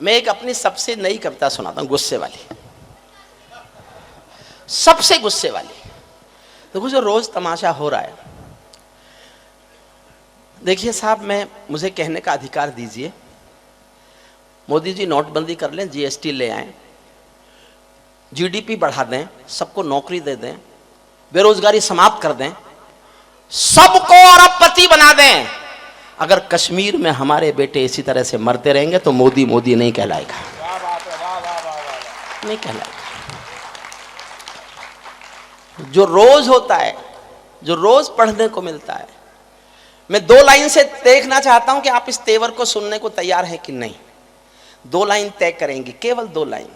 मैं एक अपनी सबसे नई कविता सुनाता हूं, गुस्से वाली, सबसे गुस्से वाली। देखो जो रोज तमाशा हो रहा है, देखिए साहब, मुझे कहने का अधिकार दीजिए। मोदी जी नोटबंदी कर लें, जीएसटी ले आएं, जीडीपी बढ़ा दें, सबको नौकरी दे दें, बेरोजगारी समाप्त कर दें, सबको अरबपति बना दें। अगर कश्मीर में हमारे बेटे इसी तरह से मरते रहेंगे तो मोदी मोदी नहीं कहलाएगा, नहीं कहलाएगा। जो रोज होता है, जो रोज पढ़ने को मिलता है, मैं 2 लाइन से देखना चाहता हूं कि आप इस तेवर को सुनने को तैयार हैं कि नहीं। 2 लाइन तय करेंगी, केवल 2 लाइन।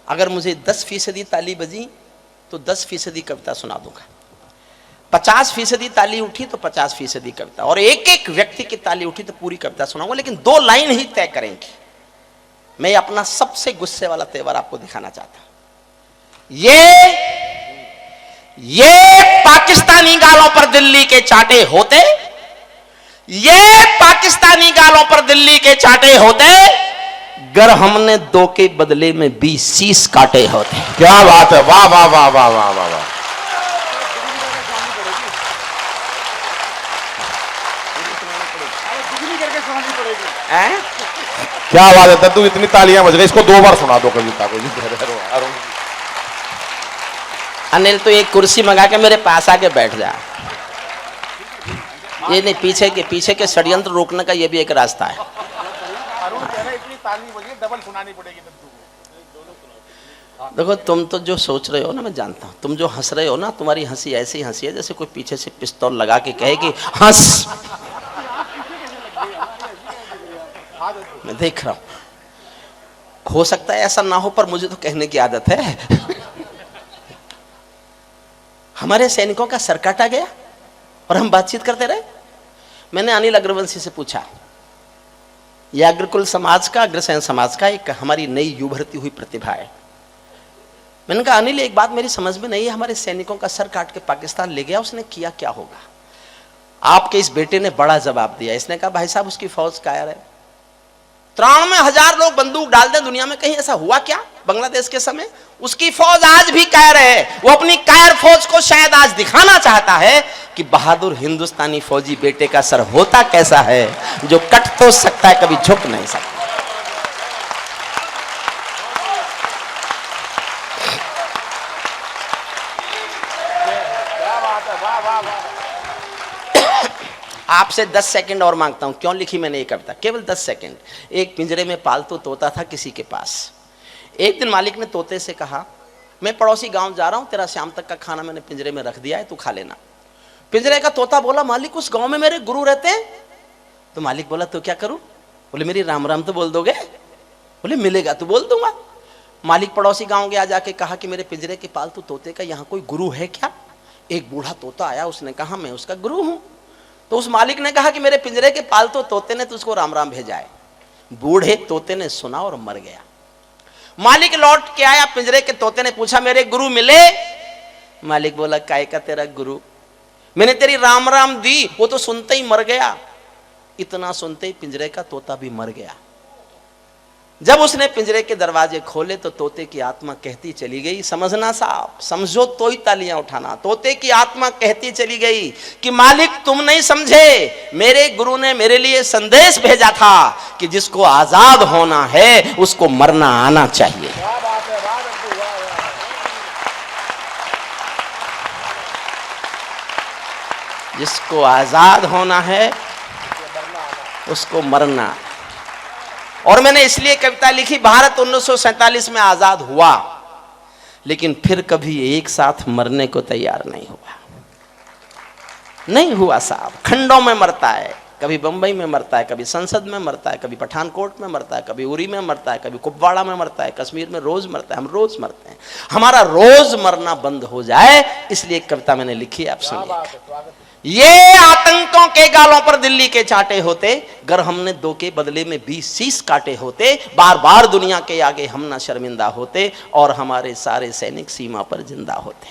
अगर मुझे 10% ताली बजी तो 10% कविता सुना दूंगा, 50% ताली उठी तो 50% कविता, और एक एक व्यक्ति की ताली उठी तो पूरी कविता सुनाऊंगा, लेकिन 2 लाइन ही तय करेंगे। मैं अपना सबसे गुस्से वाला तेवर आपको दिखाना चाहता हूं। ये पाकिस्तानी गालों पर दिल्ली के चाटे होते, ये पाकिस्तानी गालों पर दिल्ली के चाटे होते, गर हमने 2 के बदले में 20 शीश काटे होते। क्या बात है, वाह वाह वाह वाह वाह वाह वाह। क्या बात है तू, इतनी तालियां बज गई, इसको 2 बार सुना दो कविता को। अनिल तो एक कुर्सी मंगा के मेरे पास आके बैठ जा। ये नहीं, पीछे के षड्यंत्र रोकने का ये भी एक रास्ता है। इतनी ताली बजी, डबल सुनानी पड़ेगी। देखो तुम तो जो सोच रहे हो ना, मैं जानता हूं। तुम जो हंस रहे हो ना, तुम्हारी हंसी ऐसी हंसी है जैसे कोई पीछे से पिस्तौल लगा के कहे कि हंस। मैं देख रहा हूं, हो सकता है ऐसा ना हो, पर मुझे तो कहने की आदत है। हमारे सैनिकों का सर काटा गया और हम बातचीत करते रहे। मैंने अनिल अग्रवंशी से पूछा, यह अग्रकुल समाज का, अग्रसेन समाज का एक हमारी नई उभरती हुई प्रतिभा है। मैंने कहा अनिल, एक बात मेरी समझ में नहीं है, हमारे सैनिकों का सर काट के पाकिस्तान ले गया, उसने किया क्या होगा? आपके इस बेटे ने बड़ा जवाब दिया। इसने कहा भाई साहब, उसकी फौज कायर है। 93,000 लोग बंदूक डाल दें दुनिया में, कहीं ऐसा हुआ क्या बांग्लादेश के समय? उसकी फौज आज भी कायर है। वो अपनी कायर फौज को शायद आज दिखाना चाहता है कि बहादुर हिंदुस्तानी फौजी बेटे का सर होता कैसा है, जो कट तो सकता है, कभी झुक नहीं सकता। आपसे 10 सेकंड और मांगता हूं। क्यों लिखी मैंने ये कविता? केवल 10 सेकंड। एक पिंजरे में पालतू तोता था किसी के पास। एक दिन मालिक ने तोते से कहा, मैं पड़ोसी गांव जा रहा हूं, तेरा शाम तक का खाना मैंने पिंजरे में रख दिया है, तू खा लेना। पिंजरे का तोता बोला, मालिक उस गांव में मेरे गुरु रहते हैं। तो मालिक बोला, तो क्या करूं? बोले मेरी राम राम तो बोल दोगे? बोले मिलेगा तो बोल दूंगा। मालिक पड़ोसी गाँव गया, जाके कहा कि मेरे पिंजरे के पालतू तोते का यहाँ कोई गुरु है क्या? एक बूढ़ा तोता आया, उसने कहा मैं उसका गुरु हूं। तो उस मालिक ने कहा कि मेरे पिंजरे के पालतू तोते ने तुझको राम राम भेजा है। बूढ़े तोते ने सुना और मर गया। मालिक लौट के आया, पिंजरे के तोते ने पूछा मेरे गुरु मिले? मालिक बोला, काय का तेरा गुरु? मैंने तेरी राम राम दी, वो तो सुनते ही मर गया। इतना सुनते ही पिंजरे का तोता भी मर गया। जब उसने पिंजरे के दरवाजे खोले तो तोते की आत्मा कहती चली गई, समझना साहब, समझो तो ही तालियां उठाना। तोते की आत्मा कहती चली गई कि मालिक तुम नहीं समझे, मेरे गुरु ने मेरे लिए संदेश भेजा था कि जिसको आजाद होना है उसको मरना आना चाहिए। जिसको आजाद होना है उसको मरना। और मैंने इसलिए कविता लिखी, भारत 1947 में आजाद हुआ, लेकिन फिर कभी एक साथ मरने को तैयार नहीं हुआ। नहीं हुआ साहब, खंडों में मरता है। कभी बंबई में मरता है, कभी संसद में मरता है, कभी पठानकोट में मरता है, कभी उरी में मरता है, कभी कुपवाड़ा में मरता है, कश्मीर में रोज मरता है। हम रोज मरते हैं। हमारा रोज मरना बंद हो जाए, इसलिए एक कविता मैंने लिखी है, आप सुनिए। ये आतंकों के गालों पर दिल्ली के चाटे होते, गर हमने 2 के बदले में 20 शीश काटे होते, बार बार दुनिया के आगे हम ना शर्मिंदा होते, और हमारे सारे सैनिक सीमा पर जिंदा होते।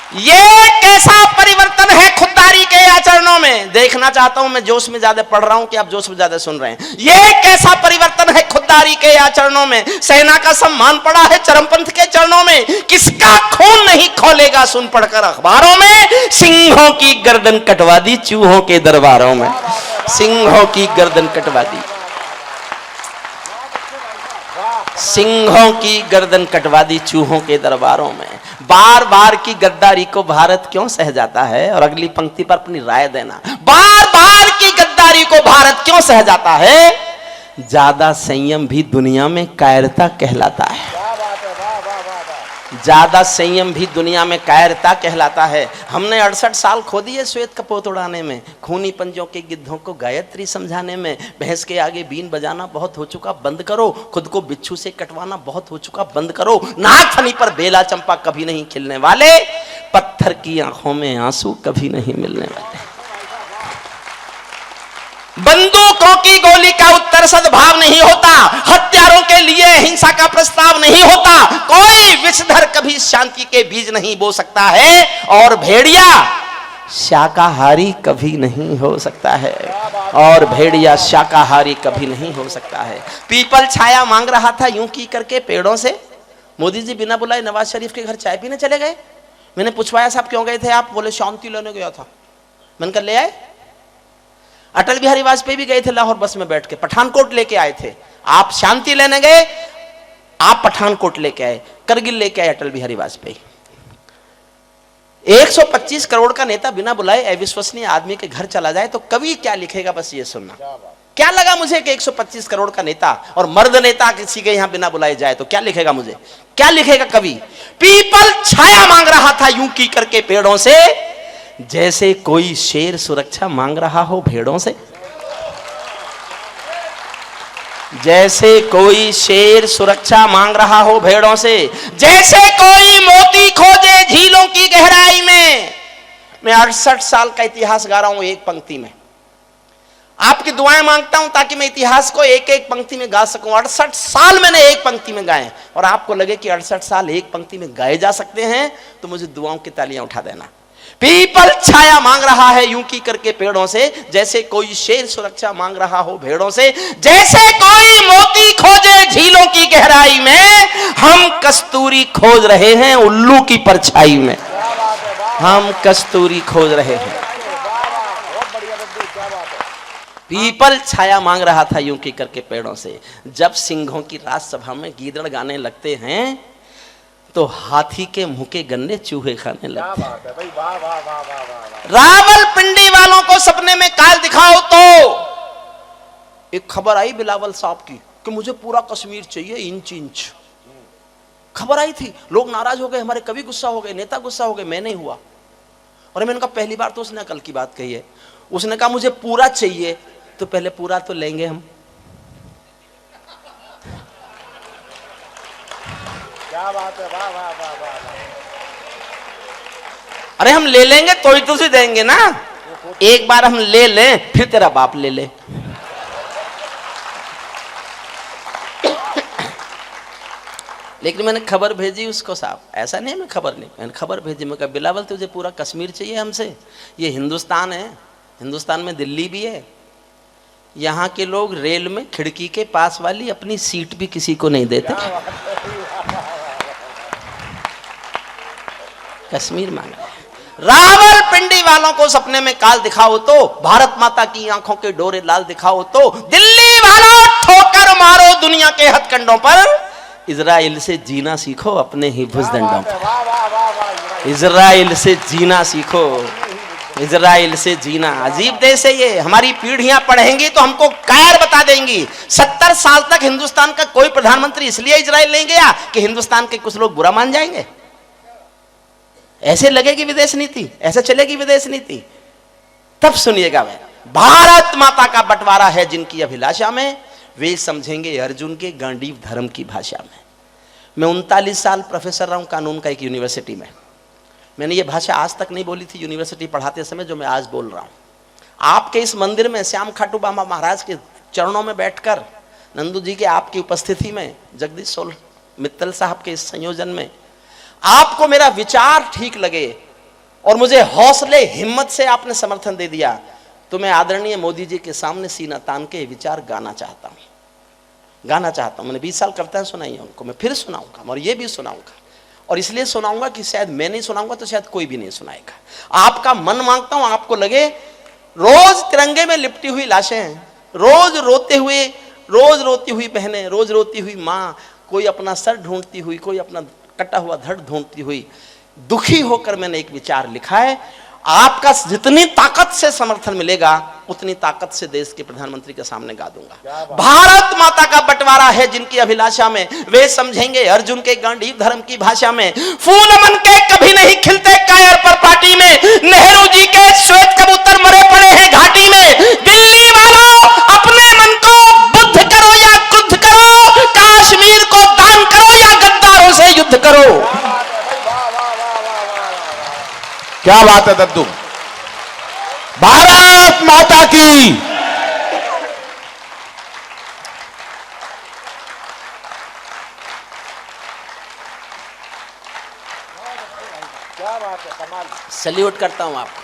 ये कैसा परिवर्तन है खुददारी के आचरणों में। देखना चाहता हूं, मैं जोश में ज्यादा पढ़ रहा हूं कि आप जोश में ज्यादा सुन रहे हैं। ये कैसा परिवर्तन है खुददारी के आचरणों में। सेना का सम्मान पड़ा है चरमपंथ के चरणों में। किसका खून नहीं खौलेगा सुन पढ़कर अखबारों में। सिंहों की गर्दन कटवा दी चूहों के दरबारों में। सिंहों की गर्दन कटवा दी, सिंहों की गर्दन कटवा दी चूहों के दरबारों में। बार बार की गद्दारी को भारत क्यों सह जाता है? और अगली पंक्ति पर अपनी राय देना। बार बार की गद्दारी को भारत क्यों सह जाता है? ज्यादा संयम भी दुनिया में कायरता कहलाता है। ज्यादा संयम भी दुनिया में कायरता कहलाता है। हमने 68 साल खो दिए श्वेत कपोत उड़ाने में, खूनी पंजों के गिद्धों को गायत्री समझाने में। भैंस के आगे बीन बजाना बहुत हो चुका, बंद करो। खुद को बिच्छू से कटवाना बहुत हो चुका, बंद करो। नागफनी पर बेला चंपा कभी नहीं खिलने वाले, पत्थर की आंखों में आंसू कभी नहीं मिलने वाले। बंदूकों की गोली का उत्तर सद्भाव नहीं होता, हत्यारों के लिए हिंसा का प्रस्ताव नहीं होता। कोई विषधर कभी शांति के बीज नहीं बो सकता है, और भेड़िया शाकाहारी कभी नहीं हो सकता है। और भेड़िया शाकाहारी कभी नहीं हो सकता है। पीपल छाया मांग रहा था यूं की करके पेड़ों से। मोदी जी बिना बुलाए नवाज शरीफ के घर चाय पीने चले गए। मैंने पूछवाया साहब क्यों गए थे आप? बोले शांति लेने गया था। मैंने कहा ले आए। अटल बिहारी वाजपेयी भी गए थे लाहौर बस में बैठ के, पठानकोट लेके आए थे। आप शांति लेने गए, आप पठानकोट लेके आए, करगिल लेके आए अटल बिहारी वाजपेयी। 125 करोड़ का नेता बिना बुलाए अविश्वसनीय आदमी के घर चला जाए तो कवि क्या लिखेगा? बस ये सुनना। क्या लगा मुझे कि 125 करोड़ का नेता और मर्द नेता किसी के यहां बिना बुलाए जाए तो क्या लिखेगा? मुझे क्या लिखेगा कवि? पीपल छाया मांग रहा था यूं की करके पेड़ों से, जैसे कोई शेर सुरक्षा मांग रहा हो भेड़ों से। जैसे कोई शेर सुरक्षा मांग रहा हो भेड़ों से, जैसे कोई मोती खोजे झीलों की गहराई में। मैं 68 साल का इतिहास गा रहा हूं एक पंक्ति में। आपकी दुआएं मांगता हूं ताकि मैं इतिहास को एक एक पंक्ति में गा सकूं। 68 साल मैंने एक पंक्ति में गाए, और आपको लगे कि 68 साल एक पंक्ति में गाए जा सकते हैं तो मुझे दुआओं की तालियां उठा देना। पीपल छाया मांग रहा है यूं की करके पेड़ों से, जैसे कोई शेर सुरक्षा मांग रहा हो भेड़ों से। जैसे कोई मोती खोजे झीलों की गहराई में, हम कस्तूरी खोज रहे हैं उल्लू की परछाई में। हम कस्तूरी खोज रहे हैं। पीपल छाया मांग रहा था यूं की करके पेड़ों से। जब सिंहों की राजसभा में गीदड़ गाने लगते हैं तो हाथी के मुंह के गन्ने चूहे खाने लगते हैं। रावलपिंडी वालों को सपने में काल दिखाओ तो एक खबर आई बिलावल साहब की कि मुझे पूरा कश्मीर चाहिए इंच इंच। खबर आई थी, लोग नाराज हो गए, हमारे कवि गुस्सा हो गए, नेता गुस्सा हो गए। मैं नहीं हुआ। और मैंने कहा पहली बार तो उसने कल की बात कही है। उसने कहा मुझे पूरा चाहिए, तो पहले पूरा तो लेंगे हम। क्या बात है, वाह वाह वाह वाह। अरे हम ले लेंगे तो ही तुझे देंगे ना। एक बार हम ले लें फिर तेरा बाप ले ले। लेकिन मैंने खबर भेजी उसको साहब, ऐसा नहीं मैं खबर नहीं, मैंने खबर भेजी। मैं कहा बिलावल तुझे पूरा कश्मीर चाहिए हमसे? ये हिंदुस्तान है, हिंदुस्तान में दिल्ली भी है। यहाँ के लोग रेल में खिड़की के पास वाली अपनी सीट भी किसी को नहीं देते। कश्मीर मांगा। रावलपिंडी वालों को सपने में काल दिखाओ तो, भारत माता की आंखों के डोरे लाल दिखाओ तो, दिल्ली वालों ठोकर मारो दुनिया के हथकंडों पर, इजराइल से जीना सीखो अपने ही भुजदंडों पर। इजराइल से जीना सीखो, इजराइल से जीना। अजीब देश है ये। हमारी पीढ़ियां पढ़ेंगी तो हमको कायर बता देंगी। 70 साल तक हिंदुस्तान का कोई प्रधानमंत्री इसलिए इजराइल नहीं गया कि हिंदुस्तान के कुछ लोग बुरा मान जाएंगे। ऐसे लगेगी विदेश नीति, ऐसे चलेगी विदेश नीति। तब सुनिएगा, मैं भारत माता का बंटवारा है जिनकी अभिलाषा में, वे समझेंगे अर्जुन के गांडीव धर्म की भाषा में। मैं 39 साल प्रोफेसर रहा हूं कानून का एक यूनिवर्सिटी में। मैंने ये भाषा आज तक नहीं बोली थी यूनिवर्सिटी पढ़ाते समय जो मैं आज बोल रहा हूं। आपके इस मंदिर में श्याम खाटू बाबा महाराज के चरणों में बैठकर, नंदू जी के आपकी उपस्थिति में, जगदीश सोल मित्तल साहब के इस संयोजन में, आपको मेरा विचार ठीक लगे और मुझे हौसले हिम्मत से आपने समर्थन दे दिया, तो मैं आदरणीय मोदी जी के सामने सीना तान के विचार गाना चाहता हूं। मैंने 20 साल कविताएं सुनाई है उनको, मैं फिर सुनाऊंगा और ये भी सुनाऊंगा, और इसलिए सुनाऊंगा कि शायद मैं नहीं सुनाऊंगा तो शायद कोई भी नहीं सुनाएगा। आपका मन मांगता हूं आपको लगे रोज तिरंगे में लिपटी हुई लाशें हैं, रोज रोती हुई बहनें, रोज रोती हुई माँ, कोई अपना सर ढूंढती हुई, कोई अपना कटा हुआ धड़ ढूंढती हुई, दुखी होकर मैंने एक विचार लिखा है। आपका जितनी ताकत से समर्थन मिलेगा उतनी ताकत से देश के प्रधानमंत्री के सामने गा दूंगा। भारत माता का बंटवारा है जिनकी अभिलाषा में, वे समझेंगे अर्जुन के गांडीव धर्म की भाषा में। फूल मन के कभी नहीं खिलते कायर पर पार्टी में, नेहरू जी के श्वेत कबूतर मरे पड़े हैं घाटी में। दिल्ली वालों अपने मन को बुद्ध करो या क्रुद्ध करो, कश्मीर को दान करो या गद्दारों से युद्ध करो। क्या बात है दद्दू, भारत माता की। सल्यूट करता हूं आपको।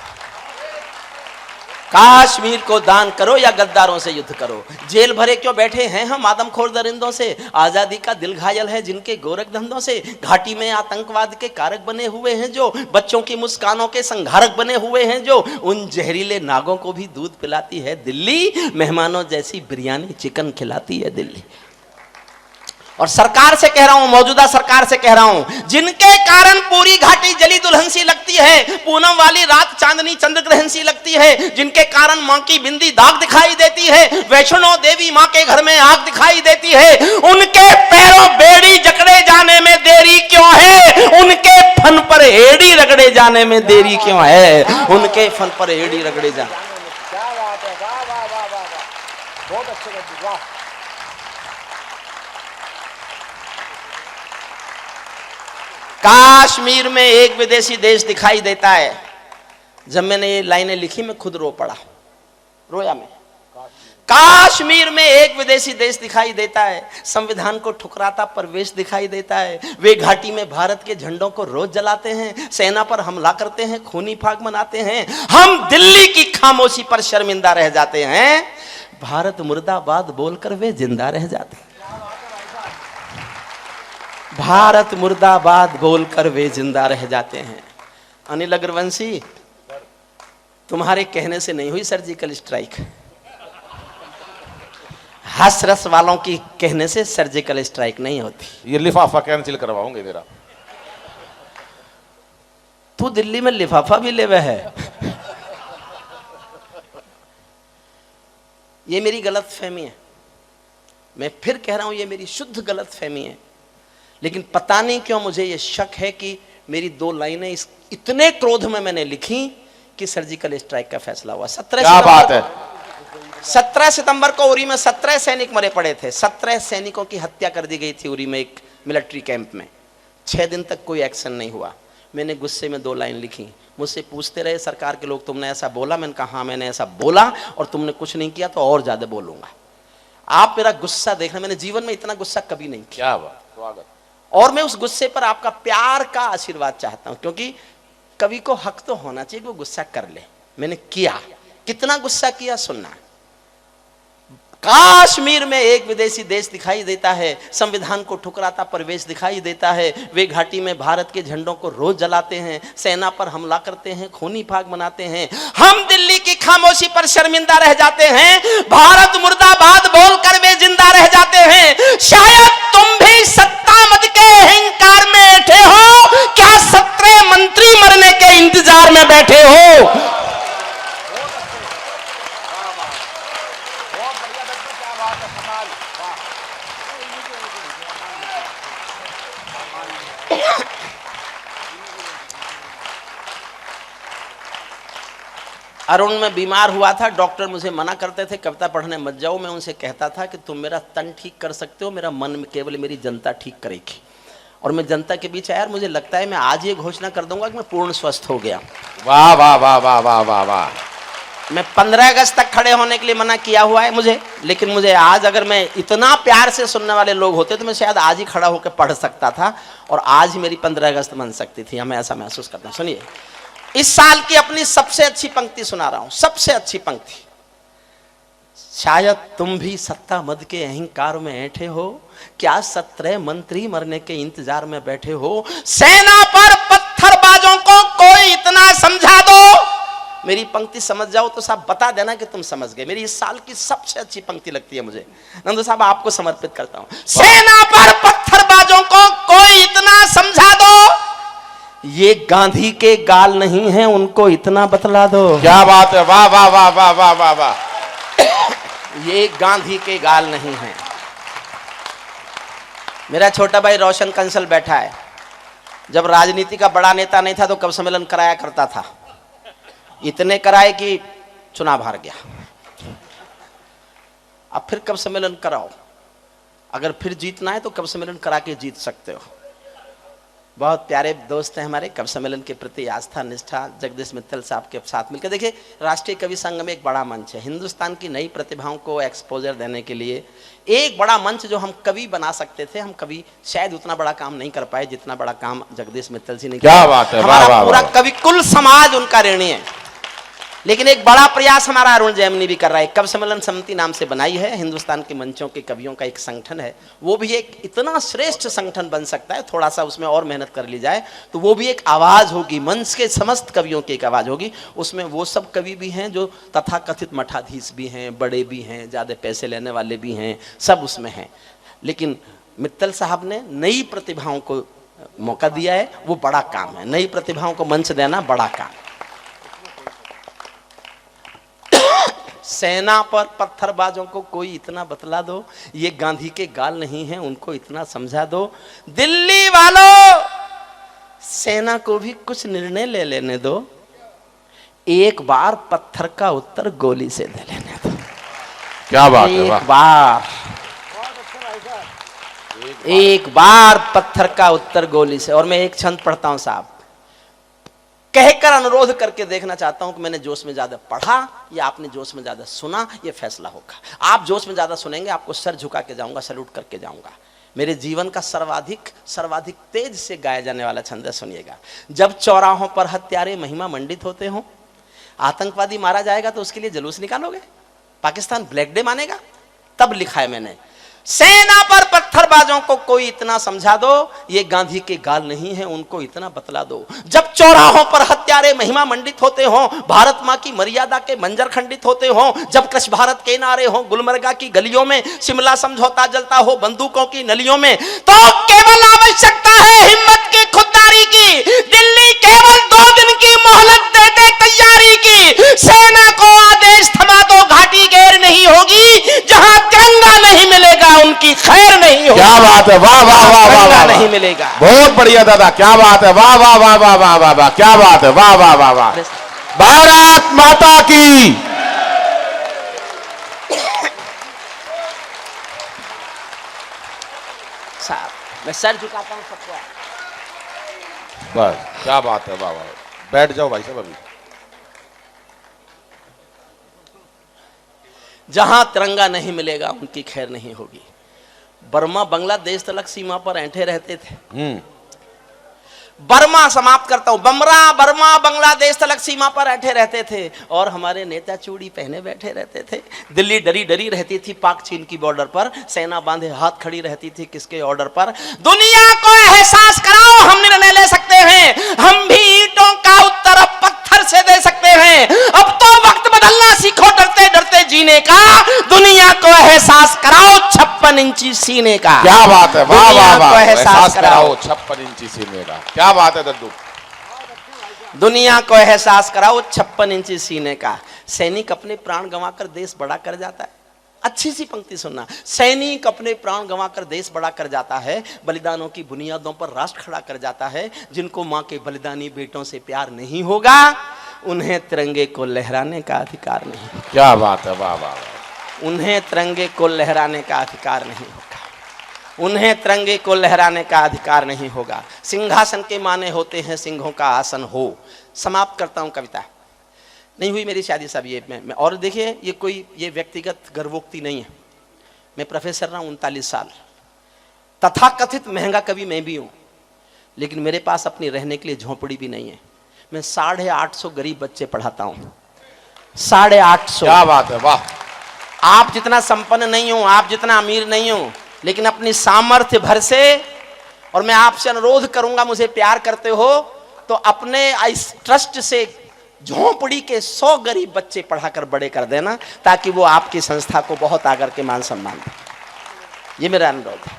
कश्मीर को दान करो या गद्दारों से युद्ध करो। जेल भरे क्यों बैठे हैं हम आदमखोर दरिंदों से, आजादी का दिल घायल है जिनके गोरख धंधों से। घाटी में आतंकवाद के कारक बने हुए हैं जो, बच्चों की मुस्कानों के संघारक बने हुए हैं जो, उन जहरीले नागों को भी दूध पिलाती है दिल्ली, मेहमानों जैसी बिरयानी चिकन खिलाती है दिल्ली। और सरकार से कह रहा हूं, मौजूदा सरकार से कह रहा हूं, जिनके कारण पूरी घाटी जली दुल्हन सी लगती है, पूनम वाली रात चांदनी चंद्र ग्रहण सी लगती है, जिनके कारण मां की बिंदी दाग दिखाई देती है, वैष्णो देवी मां के घर में आग दिखाई देती है, उनके पैरों बेड़ी जकड़े जाने में देरी क्यों है, उनके फन पर एड़ी रगड़े जाने में देरी क्यों है, उनके फन पर एड़ी रगड़े जाने। क्या बात है, वाह वाह वाह वाह, बहुत अच्छे दद्दू, वाह। कश्मीर में एक विदेशी देश दिखाई देता है। जब मैंने ये लाइनें लिखी मैं खुद रो पड़ा, रोया मैं। कश्मीर में एक विदेशी देश दिखाई देता है, संविधान को ठुकराता परवेश दिखाई देता है। वे घाटी में भारत के झंडों को रोज जलाते हैं, सेना पर हमला करते हैं, खूनी फाग मनाते हैं। हम दिल्ली की खामोशी पर शर्मिंदा रह जाते हैं, भारत मुर्दाबाद बोलकर वे जिंदा रह जाते हैं। भारत मुर्दाबाद बोलकर वे जिंदा रह जाते हैं। अनिल अग्रवंशी, तुम्हारे कहने से नहीं हुई सर्जिकल स्ट्राइक, हंस रस वालों की कहने से सर्जिकल स्ट्राइक नहीं होती। ये लिफाफा कैंसिल करवाओगे मेरा। तू दिल्ली में लिफाफा भी लेवे है। ये मेरी गलत फहमी है, मैं फिर कह रहा हूं ये मेरी शुद्ध गलत फहमी है। लेकिन पता नहीं क्यों मुझे ये शक है कि मेरी 2 लाइनें इतने क्रोध में मैंने लिखी कि सर्जिकल स्ट्राइक का फैसला हुआ। 17 सितंबर को उरी में 17 सैनिक मरे पड़े थे। 17 सैनिकों की हत्या कर दी गई थी उरी में एक मिलिट्री कैंप में। 6 दिन तक कोई एक्शन नहीं हुआ। मैंने गुस्से में 2 लाइन लिखी। मुझसे पूछते रहे सरकार के लोग, तुमने ऐसा बोला? मैंने कहा हाँ मैंने ऐसा बोला, और तुमने कुछ नहीं किया तो और ज्यादा बोलूंगा। आप मेरा गुस्सा देखना, मैंने जीवन में इतना गुस्सा कभी नहीं किया। क्या बात, स्वागत। और मैं उस गुस्से पर आपका प्यार का आशीर्वाद चाहता हूं, क्योंकि कवि को हक तो होना चाहिए कि वो गुस्सा कर ले। मैंने किया, कितना गुस्सा किया सुनना। कश्मीर में एक विदेशी देश दिखाई देता है, संविधान को ठुकराता परवेश दिखाई देता है। वे घाटी में भारत के झंडों को रोज जलाते हैं, सेना पर हमला करते हैं, खूनी फाग मनाते हैं। हम दिल्ली की खामोशी पर शर्मिंदा रह जाते हैं, भारत मुर्दाबाद बोलकर वे जिंदा रह जाते हैं। शायद तुम भी सत्ता मद के अहंकार में बैठे हो, क्या 17 मंत्री मरने के इंतजार में बैठे हो? अरुण में बीमार हुआ था, डॉक्टर मुझे मना करते थे कविता पढ़ने मत जाओ। मैं उनसे कहता था कि तुम मेरा तन ठीक कर सकते हो, मेरा मन में केवल मेरी जनता ठीक करेगी। और मैं जनता के बीच आया, मुझे लगता है मैं आज ये घोषणा कर दूंगा कि मैं पूर्ण स्वस्थ हो गया। वाह वाह वाह वाह वाह वाह वाह। मैं 15 अगस्त तक खड़े होने के लिए मना किया हुआ है मुझे, लेकिन मुझे आज, अगर मैं इतना प्यार से सुनने वाले लोग होते तो मैं शायद आज ही खड़ा होकर पढ़ सकता था और आज ही मेरी 15 अगस्त बन सकती थी। मैं ऐसा महसूस करता हूँ। सुनिए, इस साल की अपनी सबसे अच्छी पंक्ति सुना रहा हूं, सबसे अच्छी पंक्ति। शायद तुम भी सत्ता मद के अहंकार में ऐठे हो, क्या 17 मंत्री मरने के इंतजार में बैठे हो। सेना पर पत्थरबाजों को कोई इतना समझा दो। मेरी पंक्ति समझ जाओ तो साहब बता देना कि तुम समझ गए। मेरी इस साल की सबसे अच्छी पंक्ति लगती है मुझे। नंदू साहब आपको समर्पित करता हूं। सेना पर पत्थरबाजों को कोई इतना समझा दो, ये गांधी के गाल नहीं है, उनको इतना बतला दो। क्या बात है, वाह वाह वाह वाह वाह वाह वाह। ये गांधी के गाल नहीं है। मेरा छोटा भाई रोशन कंसल बैठा है। जब राजनीति का बड़ा नेता नहीं था तो कवि सम्मेलन कराया करता था। इतने कराए कि चुनाव हार गया। अब फिर कवि सम्मेलन कराओ, अगर फिर जीतना है तो कवि सम्मेलन करा के जीत सकते हो। बहुत प्यारे दोस्त हैं हमारे, कवि सम्मेलन के प्रति आस्था निष्ठा जगदीश मित्तल साहब के साथ मिलकर। देखिए, राष्ट्रीय कवि संघ में एक बड़ा मंच है, हिंदुस्तान की नई प्रतिभाओं को एक्सपोजर देने के लिए एक बड़ा मंच जो हम कवि बना सकते थे। हम कवि शायद उतना बड़ा काम नहीं कर पाए जितना बड़ा काम जगदीश मित्तल जी ने किया। क्या बात है, हमारा पूरा कवि कुल समाज उनका ऋणी है। लेकिन एक बड़ा प्रयास हमारा अरुण जैमिनी भी कर रहा है। कवि सम्मेलन समिति नाम से बनाई है, हिंदुस्तान के मंचों के कवियों का एक संगठन है। वो भी एक इतना श्रेष्ठ संगठन बन सकता है, थोड़ा सा उसमें और मेहनत कर ली जाए तो वो भी एक आवाज होगी, मंच के समस्त कवियों की एक आवाज होगी। उसमें वो सब कवि भी हैं जो तथाकथित मठाधीश भी हैं, बड़े भी हैं, ज्यादा पैसे लेने वाले भी हैं, सब उसमें हैं। लेकिन मित्तल साहब ने नई प्रतिभाओं को मौका दिया है, वो बड़ा काम है। नई प्रतिभाओं को मंच देना बड़ा काम। सेना पर पत्थरबाजों को कोई इतना बतला दो, ये गांधी के गाल नहीं है, उनको इतना समझा दो। दिल्ली वालों, सेना को भी कुछ निर्णय ले लेने दो, एक बार पत्थर का उत्तर गोली से दे लेने दो। क्या बात है, वाह। एक बार पत्थर का उत्तर गोली से। और मैं एक छंद पढ़ता हूं साहब, कहकर अनुरोध करके देखना चाहता हूं कि मैंने जोश में ज्यादा पढ़ा या आपने जोश में ज्यादा सुना, यह फैसला होगा। आप जोश में ज्यादा सुनेंगे, आपको सर झुका के जाऊंगा, सैल्यूट करके जाऊंगा। मेरे जीवन का सर्वाधिक तेज से गाया जाने वाला छंद है, सुनिएगा। जब चौराहों पर हत्यारे महिमा मंडित होते हों, आतंकवादी मारा जाएगा तो उसके लिए जुलूस निकालोगे, पाकिस्तान ब्लैक डे मानेगा, तब लिखा है मैंने। सेना पर पत्थरबाजों को कोई इतना समझा दो, ये गांधी के गाल नहीं है, उनको इतना बतला दो। जब चौराहों पर हत्यारे महिमा मंडित होते हों, भारत मां की मर्यादा के मंजर खंडित होते हों, जब कृष भारत के नारे हों गुलमर्गा की गलियों में, शिमला समझौता जलता हो बंदूकों की नलियों में, तो केवल आवश्यकता है हिम्मत की, खुददारी की। दिल्ली केवल 2 दिन की मोहलत दे दे तैयारी की। सेना को आदेश थमा दो, घाटी गैर नहीं होगी। जहां तिरंगा नहीं मिलेगा उनकी खैर नहीं होगी। क्या बात है, वाह वाह वाह वाह वाह, नहीं मिलेगा। बहुत बढ़िया दादा, क्या बात है, वाह वाह वाह वाह वाह वाह वाह, क्या बात है, वाह वाह वाह वाह। भारत माता की। साहब मैं सर झुकाता हूं सबको। बस, क्या बात है, वाह वाह। बैठ जाओ भाई साहब। अभी जहां तिरंगा नहीं मिलेगा उनकी खैर नहीं होगी। बर्मा बांग्लादेश तलक सीमा पर ऐंठे रहते थे। बर्मा समाप्त करता हूं, बर्मा बांग्लादेश तलक सीमा पर ऐंठे रहते थे और हमारे नेता चूड़ी पहने बैठे रहते थे। दिल्ली डरी डरी रहती थी पाक चीन की बॉर्डर पर, सेना बांधे हाथ खड़ी रहती थी किसके ऑर्डर पर। दुनिया को एहसास कराओ, हम निर्णय ले सकते हैं, हम भी ईंटों का उत्तर अब पत्थर से दे सकते हैं। अब तो वक्त बदलना सीखो, डरते डरते जीने का। दुनिया को एहसास कराओ 56 इंची सीने का। क्या बात है, वाह वाह वाह। एहसास कराओ 56 इंची सीने का। क्या बात है दद्दू। दुनिया को एहसास कराओ 56 इंची सीने का। सैनिक अपने प्राण गंवाकर देश बड़ा कर जाता है। अच्छी सी पंक्ति सुनना, सैनिक अपने प्राण गंवाकर देश बड़ा कर जाता है, बलिदानों की बुनियादों पर राष्ट्र खड़ा कर जाता है। जिनको मां के बलिदानी बेटों से प्यार नहीं होगा, उन्हें तिरंगे को लहराने का अधिकार नहीं। क्या बात है, वाह वाह। उन्हें तिरंगे को लहराने का अधिकार नहीं होगा, उन्हें तिरंगे को लहराने का अधिकार नहीं होगा। सिंहासन के माने होते हैं सिंहों का आसन हो। समाप्त करता हूं कविता। नहीं हुई मेरी शादी साहब, ये मैं और देखिए, ये व्यक्तिगत गर्वोक्ति नहीं है। मैं प्रोफेसर रहा हूं 39 साल, तथाकथित महंगा कवि मैं भी हूं, लेकिन मेरे पास अपनी रहने के लिए झोंपड़ी भी नहीं है। मैं 850 गरीब बच्चे पढ़ाता हूं, 850। क्या बात है, वाह। आप जितना संपन्न नहीं हो, आप जितना अमीर नहीं हो, लेकिन अपनी सामर्थ्य भर से, और मैं आपसे अनुरोध करूंगा, मुझे प्यार करते हो तो अपने इस ट्रस्ट से झोंपड़ी के 100 गरीब बच्चे पढ़ाकर बड़े कर देना, ताकि वो आपकी संस्था को बहुत आकर के मान सम्मान दे। ये मेरा अनुरोध है।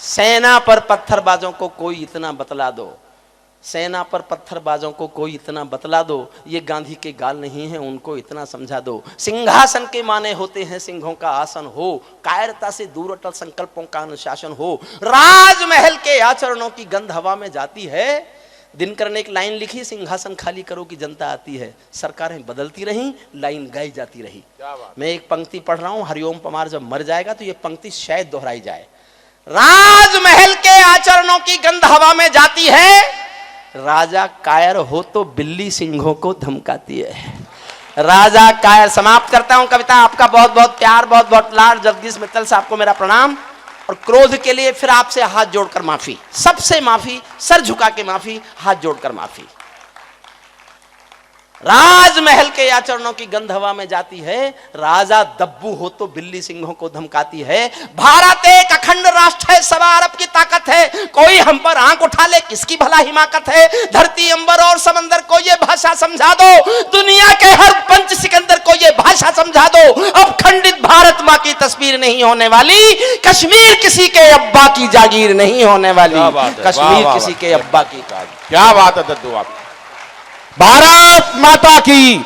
सेना पर पत्थरबाजों को कोई इतना बतला दो, सेना पर पत्थरबाजों को कोई इतना बतला दो, ये गांधी के गाल नहीं है, उनको इतना समझा दो। सिंहासन के माने होते हैं सिंहों का आसन हो, कायरता से दूर अटल संकल्पों का अनुशासन हो, राजमहल के आचरणों की गंध हवा में जाती है। दिनकर ने एक लाइन लिखी, सिंहासन खाली करो कि जनता आती है, सरकारें बदलती रहीं, लाइन गाई जाती रही। मैं एक पंक्ति पढ़ रहा हूं, हरिओम पमार जब मर जाएगा तो ये पंक्ति शायद दोहराई जाए। राजमहल के आचरणों की गंध हवा में जाती है, राजा कायर हो तो बिल्ली सिंहों को धमकाती है। राजा कायर। समाप्त करता हूं कविता। आपका बहुत बहुत प्यार, बहुत बहुत लाड। जगदीश मित्तल साहब को मेरा प्रणाम, और क्रोध के लिए फिर आपसे हाथ जोड़कर माफी, सबसे माफी, सर झुका के माफी, हाथ जोड़कर माफी। राजमहल के आचरणों की गंध हवा में जाती है, राजा दब्बू हो तो बिल्ली सिंहों को धमकाती है। भारत एक अखंड राष्ट्र है, सवा अरब की ताकत है, कोई हम पर आंख उठा ले किसकी भला हिमाकत है। धरती अंबर और समंदर को ये भाषा समझा दो, दुनिया के हर पंच सिकंदर को ये भाषा समझा दो। अब खंडित भारत माँ की तस्वीर नहीं होने वाली, कश्मीर किसी के अब्बा की जागीर नहीं होने वाली, कश्मीर किसी के अब्बा की। क्या बात है दद्दू आप। भारत माता की